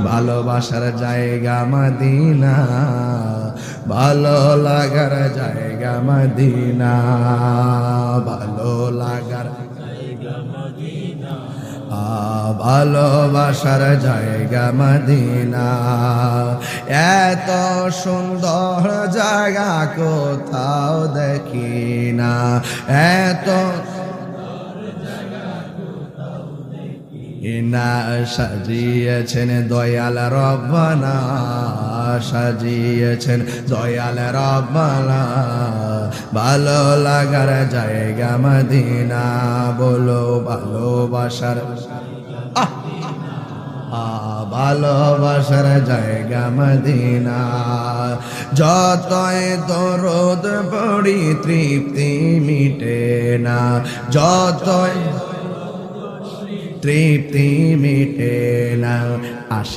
ভালোবাসার জায়গা মদিনা, ভালো লাগার জায়গা মদিনা, ভালো লাগার ভালোবাসার জায়গা মদিনা। এত সুন্দর জায়গা কোথাও দেখি না, এত ইনা সাজিয়েছেন দয়াল রব্বানা, সাজিয়েছেন দয়াল রব্বানা, ভালো লাগার জায়গা মদিনা, বলো ভালোবাসার ভালোবাসার জায়গা মদিনা। যতই দরদ পড়ি তৃপ্তি মিটে না, যতই তৃপ্তি মিটে না, আসে